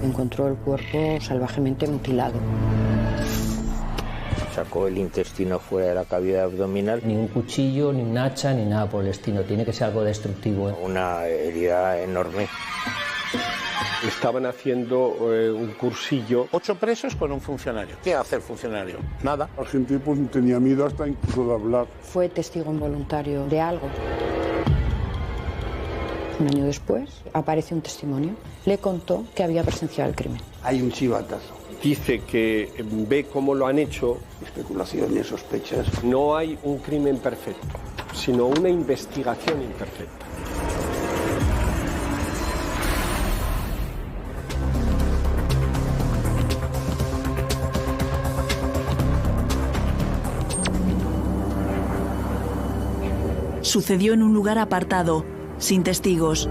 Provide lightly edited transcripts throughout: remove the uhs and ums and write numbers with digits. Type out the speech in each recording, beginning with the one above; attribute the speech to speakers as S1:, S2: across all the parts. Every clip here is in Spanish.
S1: Encontró el cuerpo salvajemente mutilado.
S2: Sacó el intestino fuera de la cavidad abdominal.
S3: Ni un cuchillo, ni un hacha, ni nada por el estilo. Tiene que ser algo destructivo.
S2: Una herida enorme.
S4: Estaban haciendo un cursillo.
S5: 8 presos con un funcionario. ¿Qué hace el funcionario? Nada.
S6: La gente pues tenía miedo hasta incluso de hablar.
S1: Fue testigo involuntario de algo. Un año después aparece un testimonio. Le contó que había presenciado el crimen.
S6: Hay un chivatazo.
S4: Dice que ve cómo lo han hecho.
S6: Especulaciones, sospechas.
S4: No hay un crimen perfecto, sino una investigación imperfecta.
S7: Sucedió en un lugar apartado, sin testigos.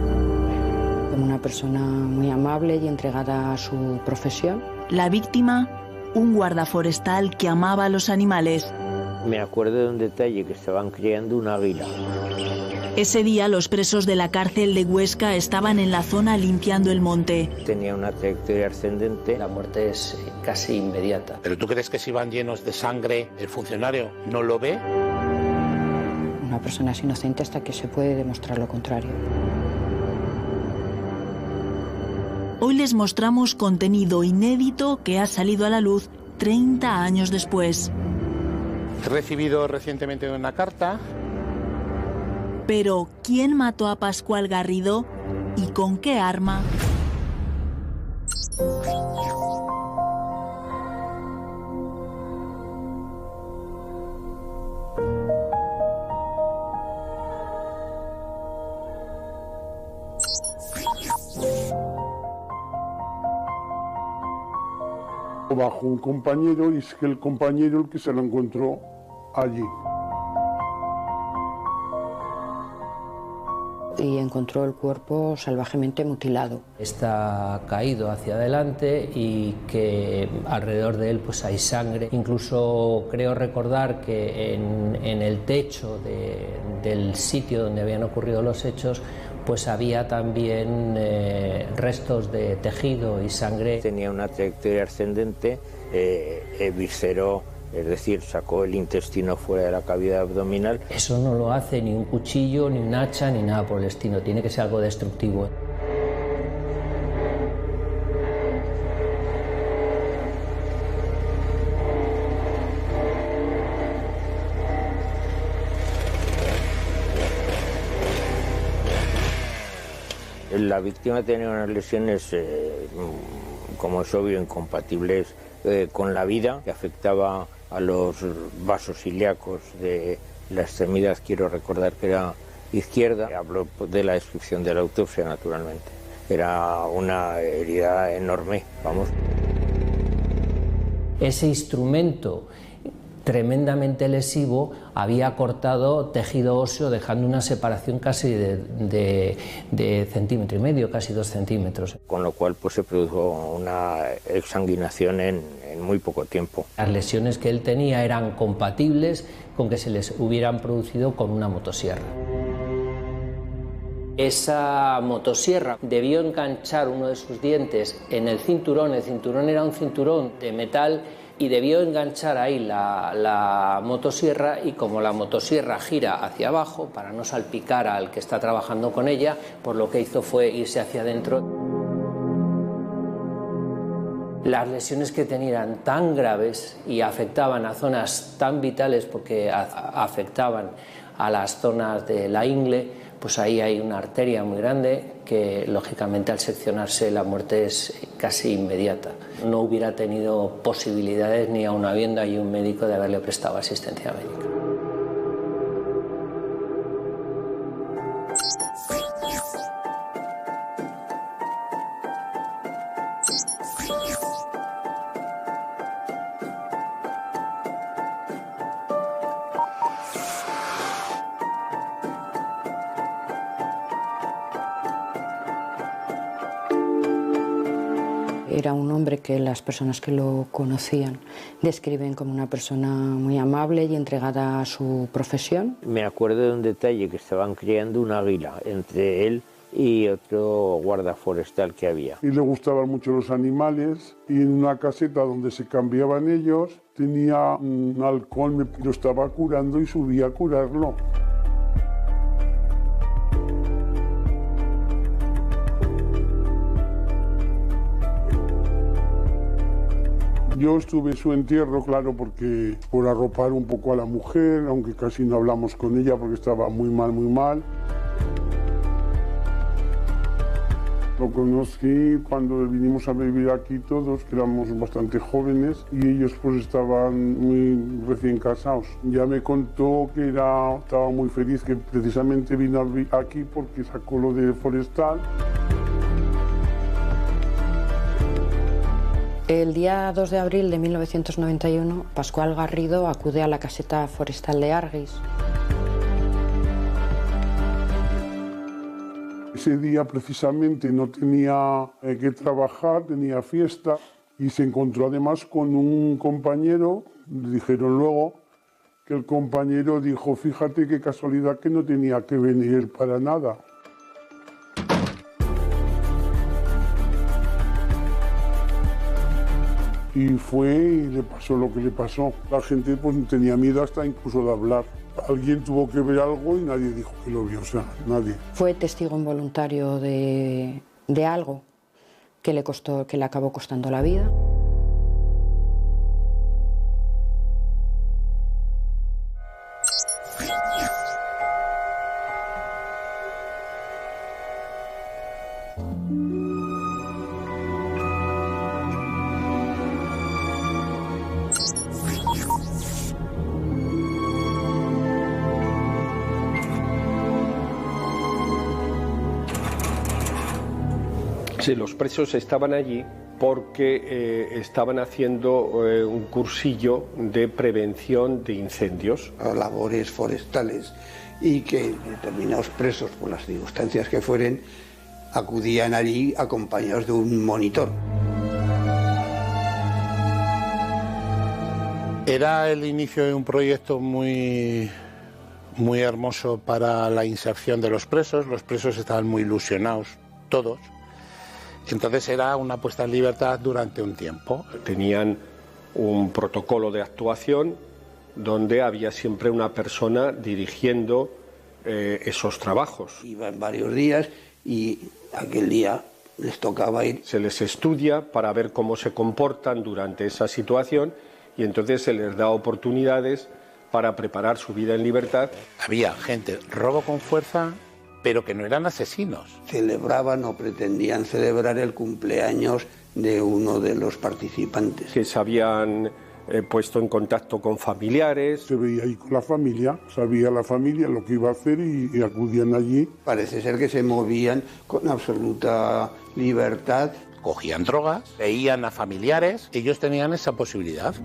S1: Como una persona muy amable y entregada a su profesión.
S7: La víctima, un guarda forestal que amaba a los animales.
S2: Me acuerdo de un detalle, que estaban criando un águila.
S7: Ese día los presos de la cárcel de Huesca estaban en la zona limpiando el monte.
S2: Tenía una trayectoria ascendente.
S3: La muerte es casi inmediata.
S5: ¿Pero tú crees que si van llenos de sangre, el funcionario no lo ve?
S1: Una persona es inocente hasta que se puede demostrar lo contrario.
S7: Hoy les mostramos contenido inédito que ha salido a la luz 30 años después.
S5: He recibido recientemente una carta.
S7: Pero, ¿quién mató a Pascual Garrido y con qué arma?
S6: Bajo un compañero y es que el compañero el que se lo encontró allí.
S1: Y encontró el cuerpo salvajemente mutilado.
S3: Está caído hacia adelante y que alrededor de él pues hay sangre. Incluso creo recordar que en el techo del sitio donde habían ocurrido los hechos pues había también restos de tejido y sangre.
S2: Tenía una trayectoria ascendente, visceró, es decir, sacó el intestino fuera de la cavidad abdominal.
S3: Eso no lo hace ni un cuchillo, ni un hacha, ni nada por el estilo. Tiene que ser algo destructivo.
S2: La víctima tenía unas lesiones, como es obvio, incompatibles con la vida, que afectaba a los vasos ilíacos de la extremidad, quiero recordar que era izquierda. Hablo de la descripción de la autopsia, naturalmente. Era una herida enorme, vamos.
S3: Ese instrumento tremendamente lesivo había cortado tejido óseo, dejando una separación casi de 1,5 centímetros, casi 2 centímetros.
S2: Con lo cual pues se produjo una exsanguinación en muy poco tiempo.
S3: Las lesiones que él tenía eran compatibles con que se les hubieran producido con una motosierra. Esa motosierra debió enganchar uno de sus dientes en el cinturón era un cinturón de metal, y debió enganchar ahí la motosierra, y como la motosierra gira hacia abajo para no salpicar al que está trabajando con ella, pues lo que hizo fue irse hacia adentro. Las lesiones que tenía eran tan graves y afectaban a zonas tan vitales, porque afectaban a las zonas de la ingle, pues ahí hay una arteria muy grande que lógicamente al seccionarse la muerte es casi inmediata. No hubiera tenido posibilidades, ni aun habiendo ahí un médico, de haberle prestado asistencia médica.
S1: Era un hombre que las personas que lo conocían describen como una persona muy amable y entregada a su profesión.
S2: Me acuerdo de un detalle, que estaban criando un águila entre él y otro guarda forestal que había.
S6: Y le gustaban mucho los animales y en una caseta donde se cambiaban ellos tenía un halcón que lo estaba curando y subía a curarlo. Yo estuve en su entierro, claro, porque por arropar un poco a la mujer, aunque casi no hablamos con ella porque estaba muy mal, muy mal. Lo conocí cuando vinimos a vivir aquí todos, que éramos bastante jóvenes, y ellos pues estaban muy recién casados. Ya me contó que estaba muy feliz, que precisamente vino aquí porque sacó lo de forestal.
S1: El día 2 de abril de 1991, Pascual Garrido acude a la caseta forestal de Arguis.
S6: Ese día precisamente no tenía que trabajar, tenía fiesta y se encontró además con un compañero. Le dijeron luego que el compañero dijo, fíjate qué casualidad que no tenía que venir para nada. Y fue y le pasó lo que le pasó. La gente pues tenía miedo hasta incluso de hablar. Alguien tuvo que ver algo y nadie dijo que lo vio, o sea, nadie.
S1: Fue testigo involuntario de algo que le acabó costando la vida.
S4: Sí, los presos estaban allí porque estaban haciendo un cursillo de prevención de incendios.
S8: Labores forestales y que determinados presos, por las circunstancias que fueren, acudían allí acompañados de un monitor.
S5: Era el inicio de un proyecto muy hermoso para la inserción de los presos. Los presos estaban muy ilusionados, todos. Entonces era una puesta en libertad durante un tiempo.
S4: Tenían un protocolo de actuación donde había siempre una persona dirigiendo esos trabajos.
S8: Iban varios días y aquel día les tocaba ir.
S4: Se les estudia para ver cómo se comportan durante esa situación y entonces se les da oportunidades para preparar su vida en libertad.
S5: Había gente robo con fuerza, pero que no eran asesinos.
S8: Celebraban o pretendían celebrar el cumpleaños de uno de los participantes.
S4: Que se habían puesto en contacto con familiares.
S6: Se veía ahí con la familia, sabía la familia lo que iba a hacer y acudían allí.
S8: Parece ser que se movían con absoluta libertad.
S5: Cogían drogas, veían a familiares, ellos tenían esa posibilidad.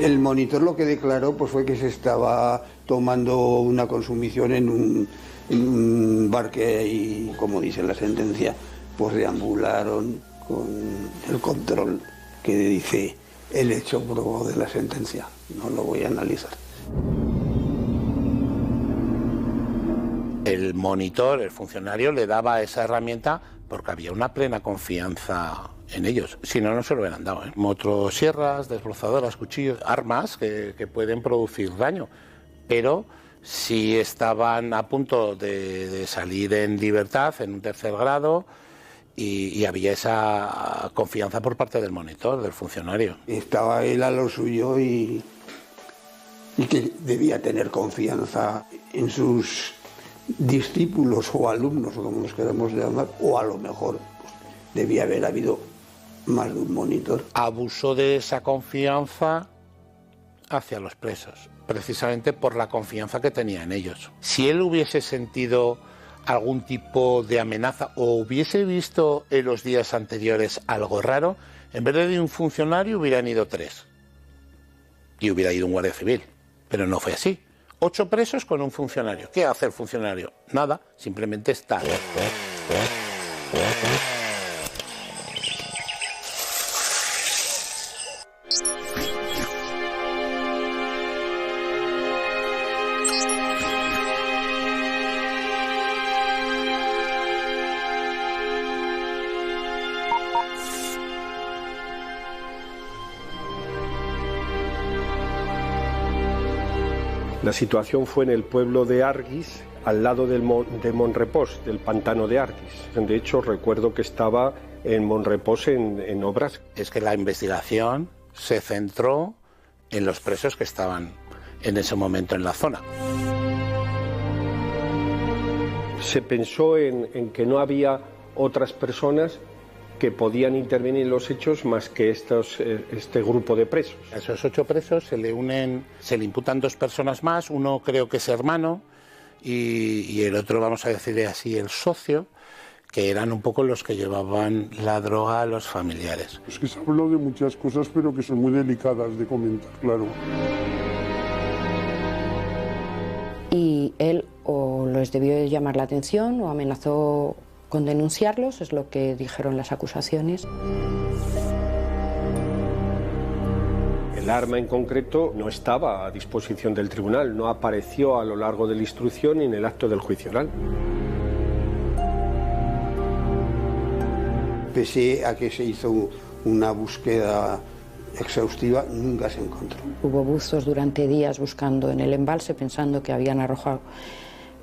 S8: El monitor lo que declaró pues, fue que se estaba tomando una consumición en un bar que hay, como dice la sentencia, pues deambularon con el control que dice el hecho probado de la sentencia. No lo voy a analizar.
S5: El monitor, el funcionario, le daba esa herramienta porque había una plena confianza en ellos, si no, no se lo hubieran dado. Motosierras, desbrozadoras, cuchillos, armas que pueden producir daño, pero si estaban a punto de salir en libertad, en un tercer grado, y había esa confianza por parte del monitor, del funcionario.
S8: Estaba él a lo suyo y que debía tener confianza en sus discípulos o alumnos, o como los queramos llamar, o a lo mejor pues, debía haber habido más de un monitor.
S5: Abusó de esa confianza hacia los presos, precisamente por la confianza que tenía en ellos. Si él hubiese sentido algún tipo de amenaza o hubiese visto en los días anteriores algo raro, en vez de un funcionario hubieran ido 3 y hubiera ido un guardia civil, pero no fue así. 8 presos con un funcionario. ¿Qué hace el funcionario? Nada, simplemente está.
S4: La situación fue en el pueblo de Arguis, al lado de Monrepós, del pantano de Arguis. De hecho, recuerdo que estaba en Monrepós en obras.
S5: Es que la investigación se centró en los presos que estaban en ese momento en la zona.
S4: Se pensó en que no había otras personas que podían intervenir en los hechos más que este grupo de presos.
S5: A esos 8 presos se le imputan 2 personas más, uno creo que es hermano y el otro, vamos a decirle así, el socio, que eran un poco los que llevaban la droga a los familiares.
S6: Es que se habló de muchas cosas, pero que son muy delicadas de comentar, claro.
S1: Y él o les debió llamar la atención o amenazó con denunciarlos, es lo que dijeron las acusaciones.
S4: El arma en concreto no estaba a disposición del tribunal, no apareció a lo largo de la instrucción ni en el acto del juicio oral.
S8: Pese a que se hizo una búsqueda exhaustiva, nunca se encontró.
S1: Hubo buzos durante días buscando en el embalse pensando que habían arrojado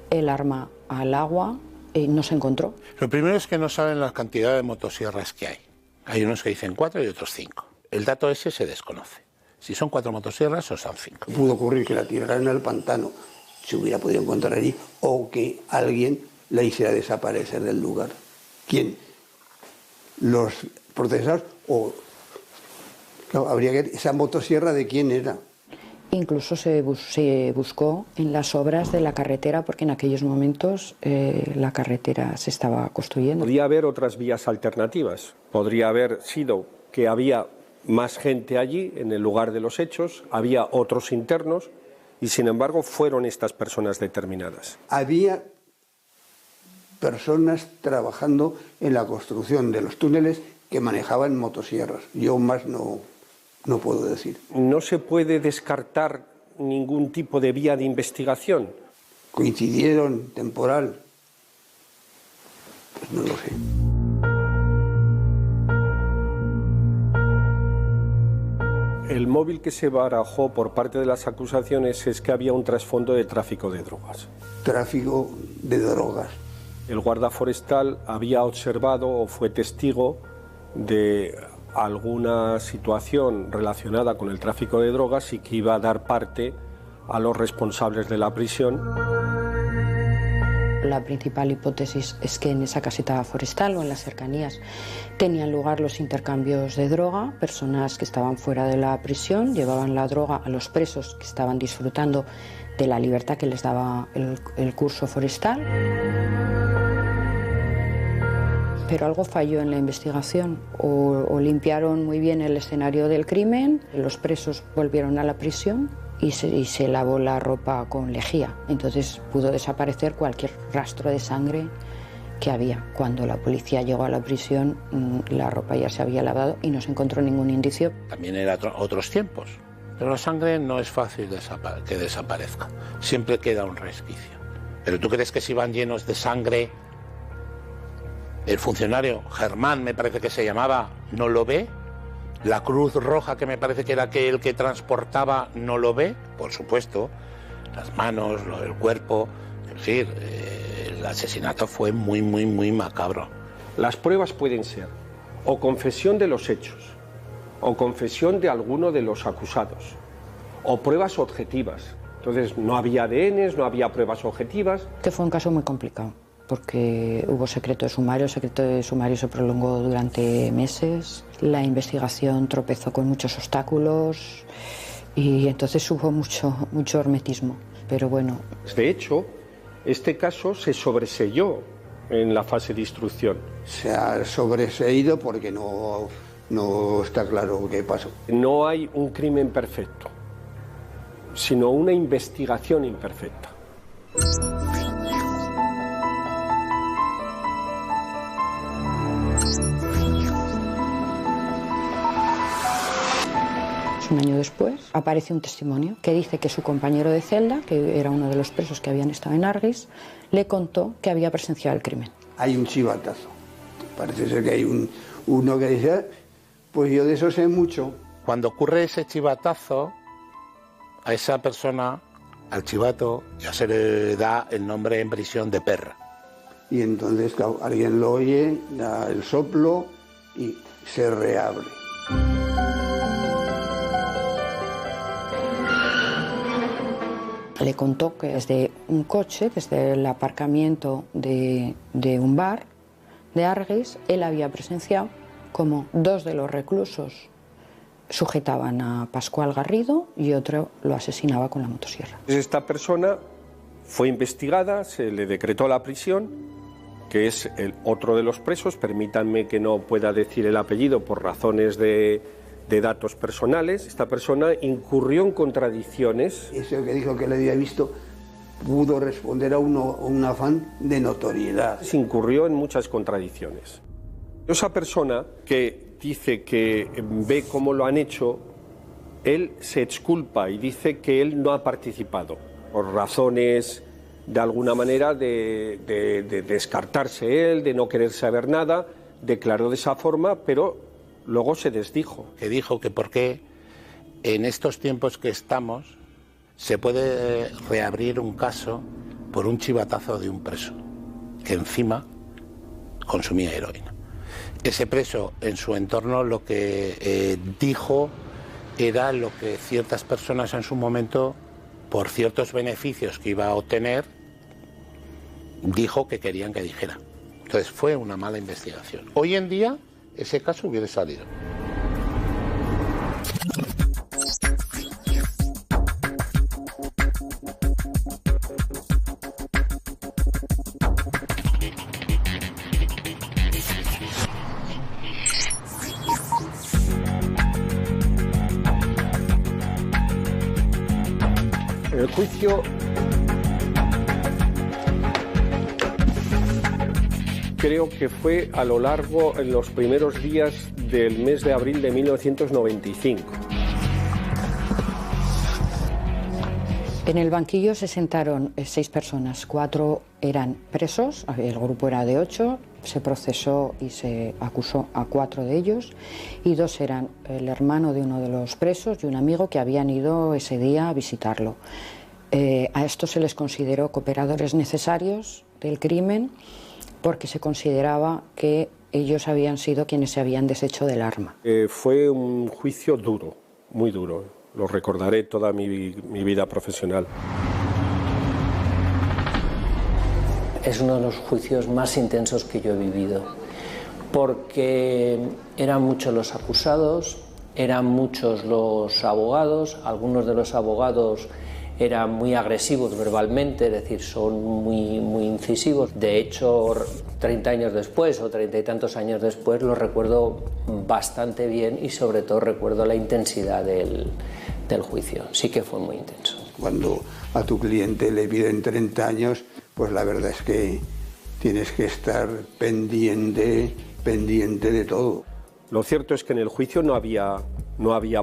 S1: el arma al agua y no se encontró.
S5: Lo primero es que no saben la cantidad de motosierras que hay. Hay unos que dicen 4 y otros 5. El dato ese se desconoce. Si son 4 motosierras o son 5.
S8: Pudo ocurrir que la tiraran al pantano, se hubiera podido encontrar allí, o que alguien la hiciera desaparecer del lugar. ¿Quién? Los procesados o... Claro, habría que... ¿Esa motosierra de quién era?
S1: Incluso se buscó en las obras de la carretera porque en aquellos momentos la carretera se estaba construyendo.
S4: Podría haber otras vías alternativas. Podría haber sido que había más gente allí en el lugar de los hechos, había otros internos y sin embargo fueron estas personas determinadas.
S8: Había personas trabajando en la construcción de los túneles que manejaban motosierras. Yo más no puedo decir.
S4: ¿No se puede descartar ningún tipo de vía de investigación?
S8: ¿Coincidieron temporal? Pues no lo sé.
S4: El móvil que se barajó por parte de las acusaciones es que había un trasfondo de tráfico de drogas.
S8: Tráfico de drogas.
S4: El guarda forestal había observado o fue testigo de alguna situación relacionada con el tráfico de drogas y que iba a dar parte a los responsables de la prisión.
S1: La principal hipótesis es que en esa caseta forestal o en las cercanías tenían lugar los intercambios de droga. Personas que estaban fuera de la prisión llevaban la droga a los presos que estaban disfrutando de la libertad que les daba el curso forestal. Pero algo falló en la investigación, o limpiaron muy bien el escenario del crimen, los presos volvieron a la prisión y se lavó la ropa con lejía. Entonces pudo desaparecer cualquier rastro de sangre que había. Cuando la policía llegó a la prisión, la ropa ya se había lavado y no se encontró ningún indicio.
S5: También eran otros tiempos, pero la sangre no es fácil que desaparezca, siempre queda un resquicio. ¿Pero tú crees que si van llenos de sangre, el funcionario Germán, me parece que se llamaba, no lo ve? ¿La Cruz Roja, que me parece que era el que transportaba, no lo ve? Por supuesto, las manos, el cuerpo, es decir, el asesinato fue muy, muy, muy macabro.
S4: Las pruebas pueden ser o confesión de los hechos, o confesión de alguno de los acusados, o pruebas objetivas. Entonces no había ADNs, no había pruebas objetivas.
S1: Que fue un caso muy complicado, porque hubo secreto de sumario. El secreto de sumario se prolongó durante meses. La investigación tropezó con muchos obstáculos y entonces hubo mucho hermetismo. Pero bueno.
S4: De hecho, este caso se sobreseyó en la fase de instrucción.
S8: Se ha sobreseído porque no está claro qué pasó.
S4: No hay un crimen perfecto, sino una investigación imperfecta.
S1: Un año después aparece un testimonio que dice que su compañero de celda, que era uno de los presos que habían estado en Arguis, le contó que había presenciado el crimen.
S8: Hay un chivatazo. Parece ser que hay uno que dice, pues yo de eso sé mucho.
S5: Cuando ocurre ese chivatazo, a esa persona al chivato ya se le da el nombre en prisión de perra.
S8: Y entonces claro, alguien lo oye, da el soplo y se reabre.
S1: Le contó que desde un coche, desde el aparcamiento de un bar de Argüelles, él había presenciado como 2 de los reclusos sujetaban a Pascual Garrido y otro lo asesinaba con la motosierra.
S4: Esta persona fue investigada, se le decretó la prisión, que es el otro de los presos. Permítanme que no pueda decir el apellido por razones de datos personales. Esta persona incurrió en contradicciones.
S8: Eso que dijo que le había visto pudo responder a un afán de notoriedad.
S4: Se incurrió en muchas contradicciones. Esa persona que dice que ve cómo lo han hecho, él se exculpa y dice que él no ha participado por razones de alguna manera de descartarse él, de no querer saber nada. Declaró de esa forma, pero luego se desdijo.
S5: Que dijo que por qué en estos tiempos que estamos se puede reabrir un caso por un chivatazo de un preso, que encima consumía heroína. Ese preso en su entorno lo que dijo era lo que ciertas personas en su momento, por ciertos beneficios que iba a obtener, dijo que querían que dijera. Entonces fue una mala investigación. Hoy en día ese caso hubiera salido.
S4: En el juicio creo que fue a lo largo, en los primeros días del mes de abril de 1995.
S1: En el banquillo se sentaron 6 personas, 4 eran presos, el grupo era de 8, se procesó y se acusó a 4 de ellos y 2 eran el hermano de uno de los presos y un amigo que habían ido ese día a visitarlo. A estos se les consideró cooperadores necesarios del crimen porque se consideraba que ellos habían sido quienes se habían deshecho del arma.
S4: Fue un juicio duro, muy duro. Lo recordaré toda mi vida profesional.
S3: Es uno de los juicios más intensos que yo he vivido, porque eran muchos los acusados, eran muchos los abogados, algunos de los abogados eran muy agresivos verbalmente, es decir, son muy incisivos. De hecho, 30 años después o 30 y tantos años después lo recuerdo bastante bien y sobre todo recuerdo la intensidad del juicio. Sí que fue muy intenso.
S8: Cuando a tu cliente le piden 30 años, pues la verdad es que tienes que estar pendiente de todo.
S4: Lo cierto es que en el juicio no había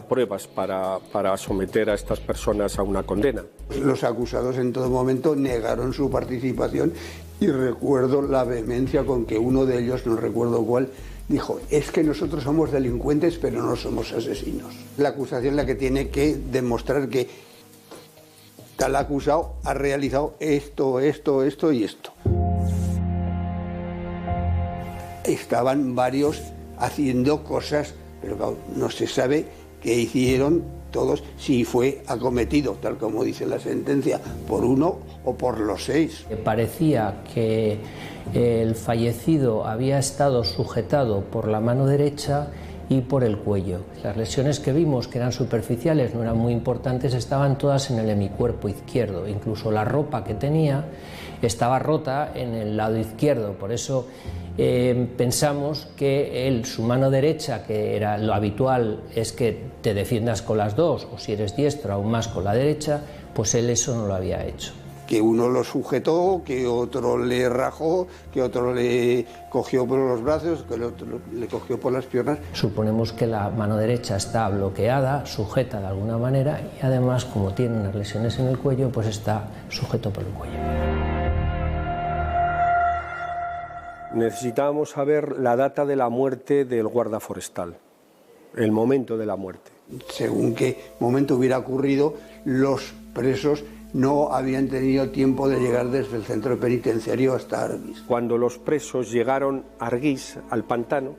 S4: pruebas para someter a estas personas a una condena.
S8: Los acusados en todo momento negaron su participación y recuerdo la vehemencia con que uno de ellos, no recuerdo cuál, dijo: es que nosotros somos delincuentes pero no somos asesinos. La acusación es la que tiene que demostrar que tal acusado ha realizado esto y esto. Estaban varios haciendo cosas, pero claro, no se sabe qué hicieron todos, si fue acometido, tal como dice la sentencia, por uno o por los 6.
S3: Parecía que el fallecido había estado sujetado por la mano derecha y por el cuello. Las lesiones que vimos, que eran superficiales, no eran muy importantes, estaban todas en el hemicuerpo izquierdo. Incluso la ropa que tenía estaba rota en el lado izquierdo. Por eso pensamos que su mano derecha, que era lo habitual, es que te defiendas con las dos, o si eres diestro aún más con la derecha, pues él eso no lo había hecho.
S8: Que uno lo sujetó, que otro le rajó, que otro le cogió por los brazos, que el otro le cogió por las piernas.
S3: Suponemos que la mano derecha está bloqueada, sujeta de alguna manera, y además, como tiene unas lesiones en el cuello, pues está sujeto por el cuello.
S4: Necesitábamos saber la data de la muerte del guarda forestal, el momento de la muerte.
S8: Según qué momento hubiera ocurrido, los presos no habían tenido tiempo de llegar desde el centro penitenciario hasta Argüís.
S4: Cuando los presos llegaron a Argüís, al pantano,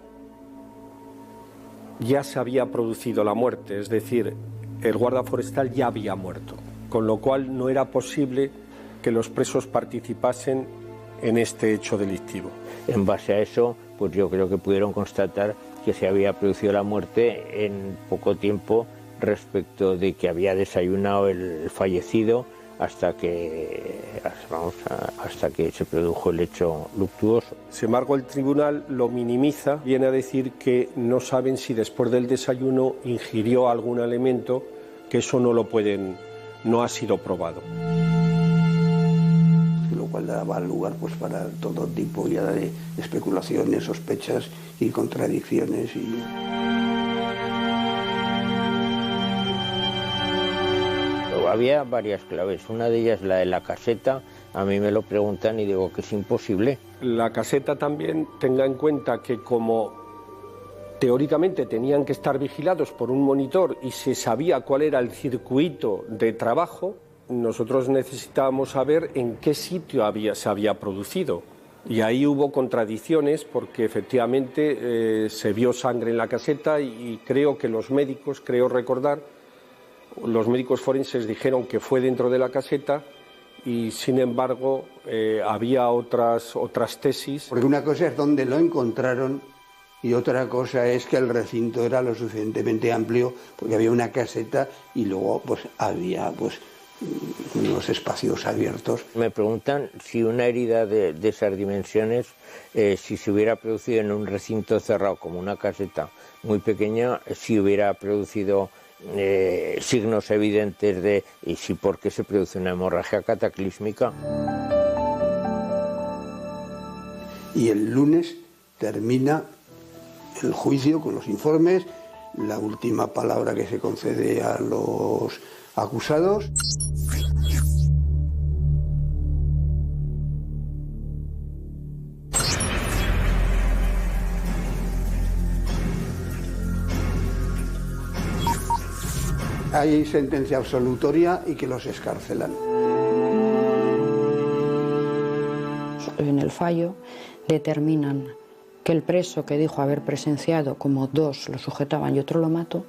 S4: ya se había producido la muerte, es decir, el guarda forestal ya había muerto, con lo cual no era posible que los presos participasen en este hecho delictivo.
S2: En base a eso, pues yo creo que pudieron constatar que se había producido la muerte en poco tiempo respecto de que había desayunado el fallecido hasta que se produjo el hecho luctuoso.
S4: Sin embargo, el tribunal lo minimiza, viene a decir que no saben si después del desayuno ingirió algún alimento, que eso no ha sido probado.
S8: Lo cual daba lugar pues para todo tipo ya de especulaciones, sospechas y contradicciones.
S2: Había varias claves, una de ellas la de la caseta. A mí me lo preguntan y digo que es imposible.
S4: La caseta también, tenga en cuenta que como teóricamente tenían que estar vigilados por un monitor y se sabía cuál era el circuito de trabajo, nosotros necesitábamos saber en qué sitio se había producido. Y ahí hubo contradicciones porque efectivamente se vio sangre en la caseta y creo que los médicos forenses dijeron que fue dentro de la caseta y sin embargo había otras tesis.
S8: Porque una cosa es dónde lo encontraron y otra cosa es que el recinto era lo suficientemente amplio porque había una caseta y luego pues había unos espacios abiertos.
S2: Me preguntan si una herida de esas dimensiones, si se hubiera producido en un recinto cerrado como una caseta muy pequeña, si hubiera producido signos evidentes de y si por qué se produce una hemorragia cataclísmica.
S8: Y el lunes termina el juicio con los informes, la última palabra que se concede a los acusados. Hay sentencia absolutoria y que los excarcelan.
S1: En el fallo determinan que el preso que dijo haber presenciado como dos lo sujetaban y otro lo mató,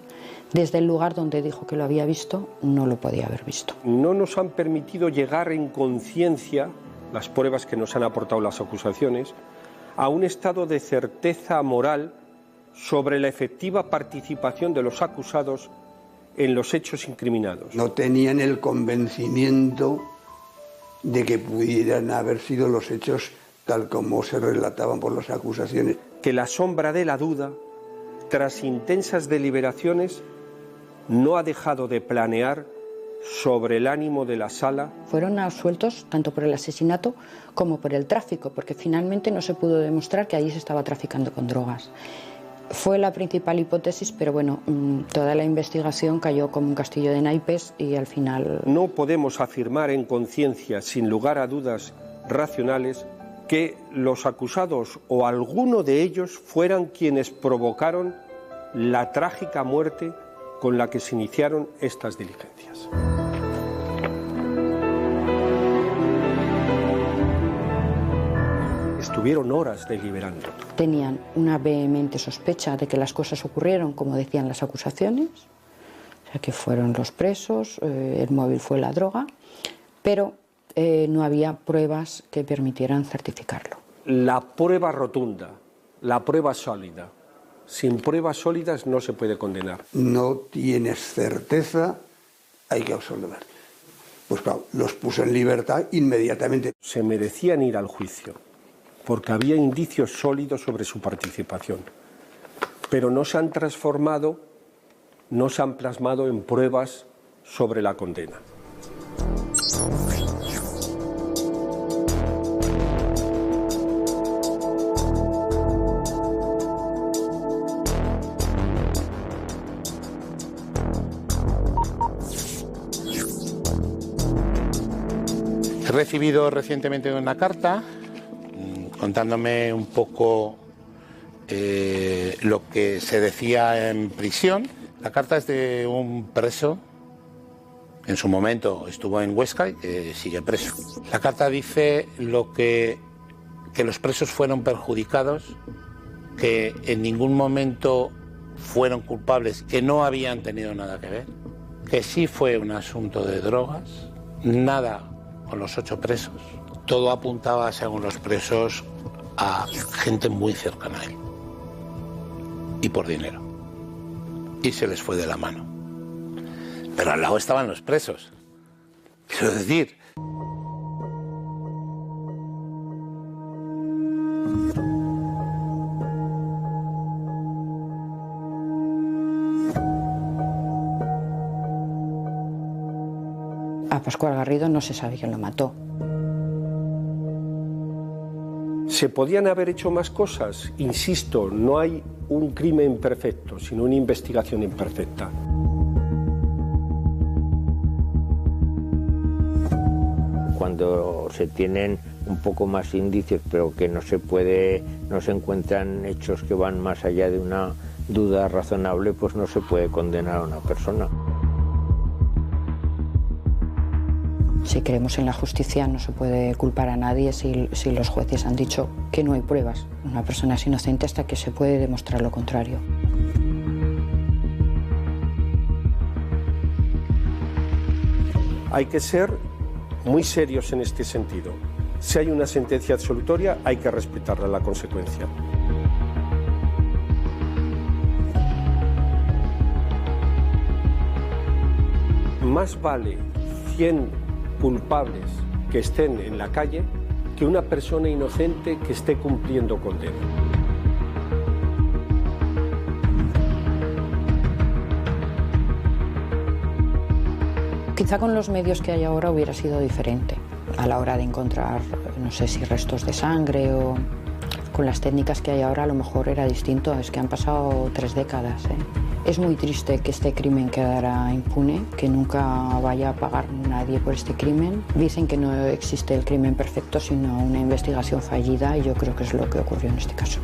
S1: desde el lugar donde dijo que lo había visto, no lo podía haber visto.
S4: No nos han permitido llegar en conciencia, las pruebas que nos han aportado las acusaciones, a un estado de certeza moral sobre la efectiva participación de los acusados en los hechos incriminados.
S8: No tenían el convencimiento de que pudieran haber sido los hechos tal como se relataban por las acusaciones.
S4: Que la sombra de la duda, tras intensas deliberaciones, no ha dejado de planear sobre el ánimo de la sala.
S1: Fueron absueltos tanto por el asesinato como por el tráfico, porque finalmente no se pudo demostrar que allí se estaba traficando con drogas. Fue la principal hipótesis, pero bueno, toda la investigación cayó como un castillo de naipes y al final...
S4: No podemos afirmar en conciencia, sin lugar a dudas racionales, que los acusados o alguno de ellos fueran quienes provocaron la trágica muerte con la que se iniciaron estas diligencias. Estuvieron horas deliberando.
S1: Tenían una vehemente sospecha de que las cosas ocurrieron como decían las acusaciones, o sea que fueron los presos, el móvil fue la droga, pero no había pruebas que permitieran certificarlo.
S4: La prueba rotunda, la prueba sólida. Sin pruebas sólidas no se puede condenar.
S8: No tienes certeza, hay que absolver. Pues claro, los puso en libertad inmediatamente.
S4: Se merecían ir al juicio, porque había indicios sólidos sobre su participación, pero no se han transformado, no se han plasmado en pruebas sobre la condena.
S5: He recibido recientemente una carta contándome un poco lo que se decía en prisión. La carta es de un preso En su momento estuvo en Huesca y que sigue preso. La carta dice que los presos fueron perjudicados, que en ningún momento fueron culpables, que no habían tenido nada que ver, que sí fue un asunto de drogas, nada con los 8 presos. Todo apuntaba, según los presos, a gente muy cercana a él. Y por dinero. Y se les fue de la mano. Pero al lado estaban los presos. Quiero decir...
S1: A Pascual Garrido no se sabe quién lo mató.
S4: ¿Se podían haber hecho más cosas? Insisto, no hay un crimen perfecto, sino una investigación imperfecta.
S2: Cuando se tienen un poco más indicios, pero que no se encuentran hechos que van más allá de una duda razonable, pues no se puede condenar a una persona.
S1: Si creemos en la justicia, no se puede culpar a nadie si los jueces han dicho que no hay pruebas. Una persona es inocente hasta que se puede demostrar lo contrario.
S4: Hay que ser muy serios en este sentido. Si hay una sentencia absolutoria, hay que respetarla la consecuencia. Más vale 100 culpables que estén en la calle que una persona inocente que esté cumpliendo condena.
S1: Quizá con los medios que hay ahora hubiera sido diferente a la hora de encontrar, no sé si restos de sangre o... Con las técnicas que hay ahora a lo mejor era distinto, es que han pasado 3 décadas. Es muy triste que este crimen quedara impune, que nunca vaya a pagar nadie por este crimen. Dicen que no existe el crimen perfecto, sino una investigación fallida, y yo creo que es lo que ocurrió en este caso.